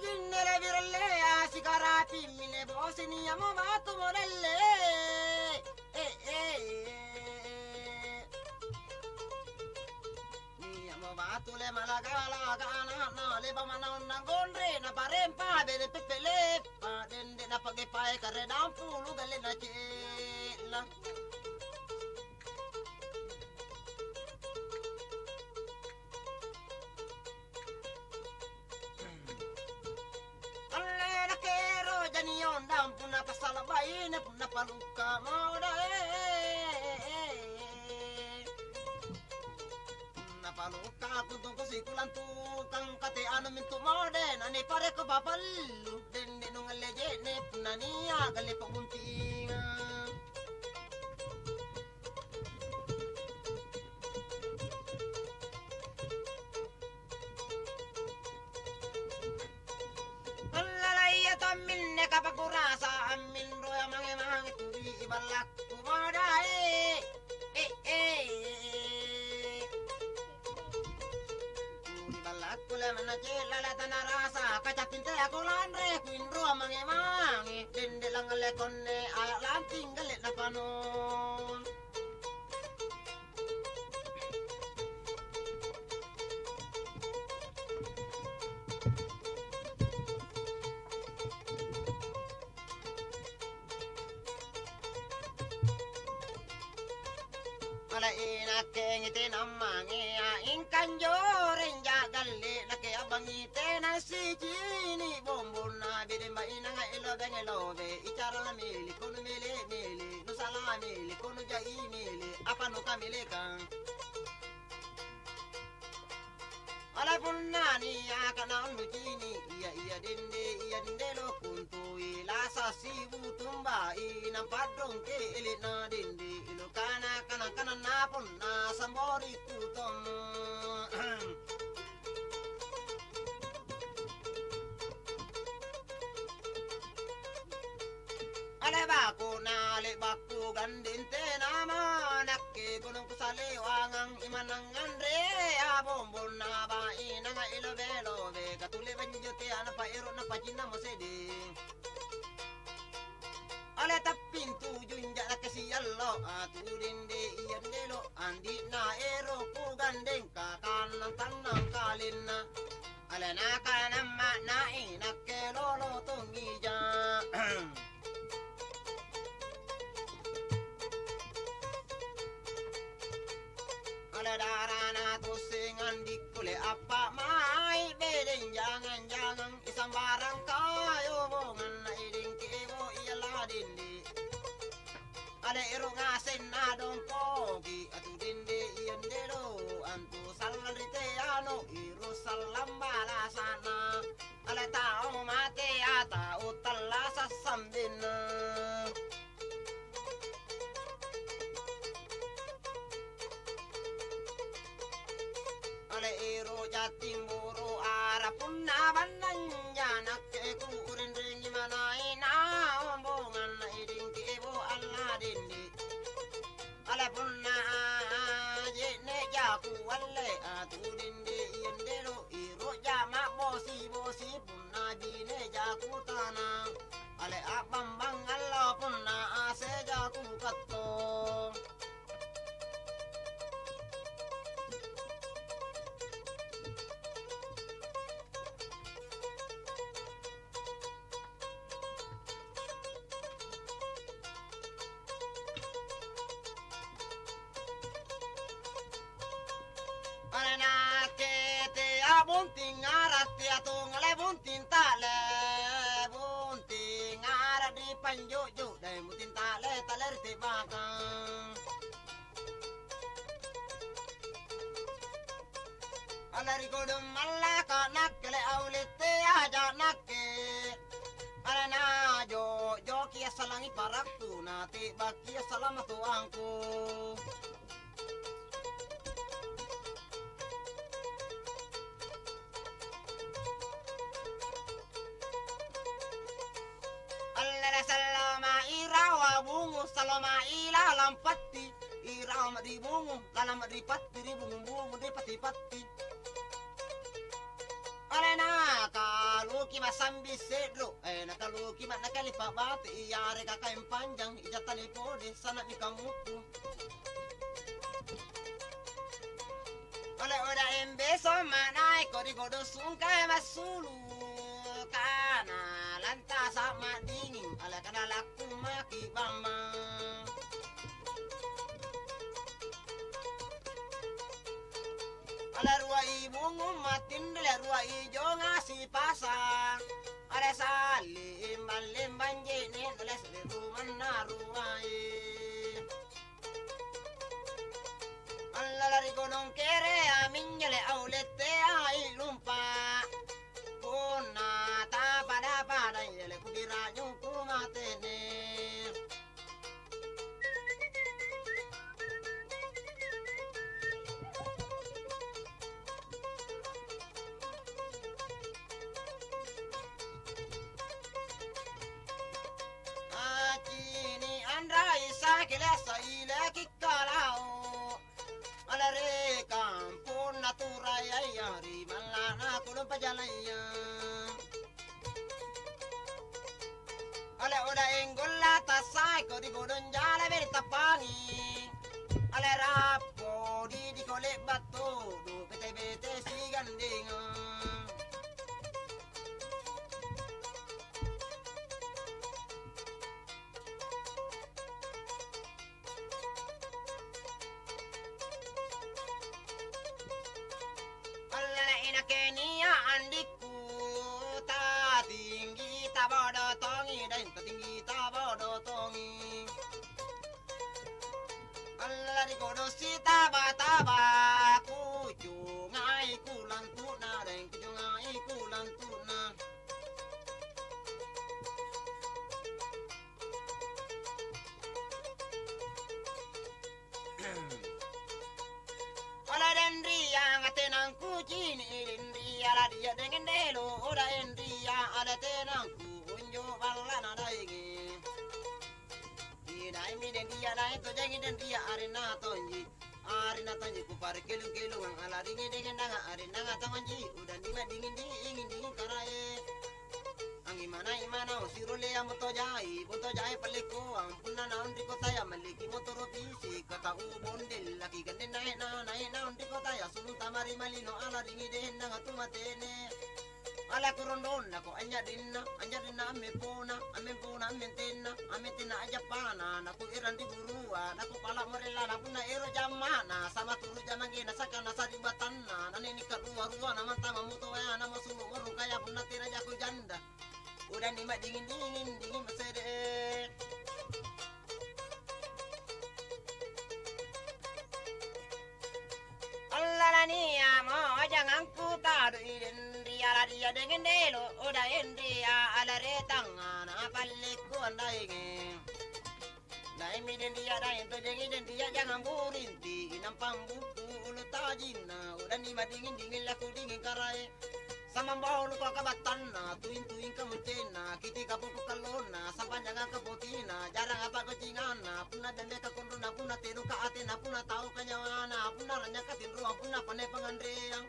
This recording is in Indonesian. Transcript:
ginnere virelle sigarati mine bosini amo matu morelle ni amo matu le malagala gana na le bamana nangondre na parempa bere pepele pa dende na page pae kare dampu lu gale na chela puna pasala baine puna paluka moda puna paluka kutung kusikulan tukang kate anu mintu mode nani pare ko bapalu dende nung leje ne puna niya gale pabuntinga kapag kurasa amin roya mange tuwi ibalak kumadae turi balak kule manajela la tanarasa kacapinte aku landre kuin roya mange dende langale konne ayak lanting gale na panon ala ina kengite namange ingkan joren jagalle lake abangite na sijini bombona bide ma ina nga ilo bengelobe icara la mili kono mele no sala mili kono jai mili apa no kamile kan ala punnani akana nujini iya dende lo kuntu ila sasibu tumba ina padron ke elina dende ilo kana na punna sambori kutom ale baku gandinte nama nakke gunung kusale wangang imanang andre abombon na ba ina nga ilo belo be katule banjote ana pa ero na pajina mosede ale tapin tujun jala kesiyallo aturinde iyandelo andi na ero ku gandeng kakanang tanang kalinna ale nakana ma na inakke lolo tungija ale darana tusingan dikule apa mai bedeng jangan isang barang kayo bongan na iding kibo iyala dindi ale ero ngasen na dong pogi atu dindi iyandelo antu salalite ano iro salambala sana ale tao mate ata utalla sasambina ale ero jating buru arapun nabanan janak ku urin ringi manai na ombongan na iding kibo alla dindi ale punna je ne jaku walle atu dindi yendero iro jama bosi punna jine jaku tanang ale abambang alla punna ase jaku katto bunting arati atong le bunting tale bunting ara di panjojo dai mutin tale taler te bakang alari godum mallaka nakle aulite aja nakke arana jo kia salangi paraktu nate bakia salamatu angku salama irawa bungu salama ila lampati irawa di bungu lalam di patti di bungu di pati Alena kaluki masambi sedro nakaluki mat nakalipa bati iyare kakain panjang ijatani pode sana mikamuku ole oda embeso manai kodi godo sungkai masulu kana lanta sama dingin ala kana laku maki bamba ala ruai bungu matin dele ruai jonga si pasang ala salim balim banje ne dele seru manna ruai alla lari gonong kere aminyale aulete ai lumpa puna ta pada yele kudira nyuku matene Kilesa ile kikalao alare kampun naturaya yari malana kulum pajalaya ale oda enggolla tasai ko di godon jale ber tapangi ale rapo di kole batu du bete si gandinga Kenia andiku ta tinggi ta bodo tongi dan ta tinggi ta bodo tongi Allah di kodo si taba ku jungai kulan tuna dan jungai kulan tuna Ala dendri yang atenang kucing dendri ala dia dengan delo ora dendri yang ada tenang kunjo balana daigi dai mi dendri ala itu jangan dendri arena tonji ku par kelung ang ala ringi dengan danga arena tonji udah dingin karae ang imana usirule ya moto jai paliko ang punna na undi kota ya maliki motoro pisi kata ubondel laki gande na undi kota ya sulta mari malino ala ringi den na tumatene ala kurondon ko anya dinna amme pona ametina aja pana naku irandi burua naku pala morela na punna ero jamana sama turu jamange na sakana sadibatanna nani ni kadua na manta mamuto ya na masulu moru kaya punna tira jaku janda udah nima dingin mesede Allah la niya mo jangan ku tadu dia dengan delo udah endria ala retanga na palleku andaige dai mi dia dai to dia jangan burinti nampang buku ulu tajina udah nima dingin laku dingin karai sama bau ko kabatan na tuin ka mutena kiti ka pupu kalona sampanya ka potina jarang apa kucingan na puna dende ka kondona puna tenu ka atena puna tau kanyawana puna ranya ka tinru puna pane pangandreang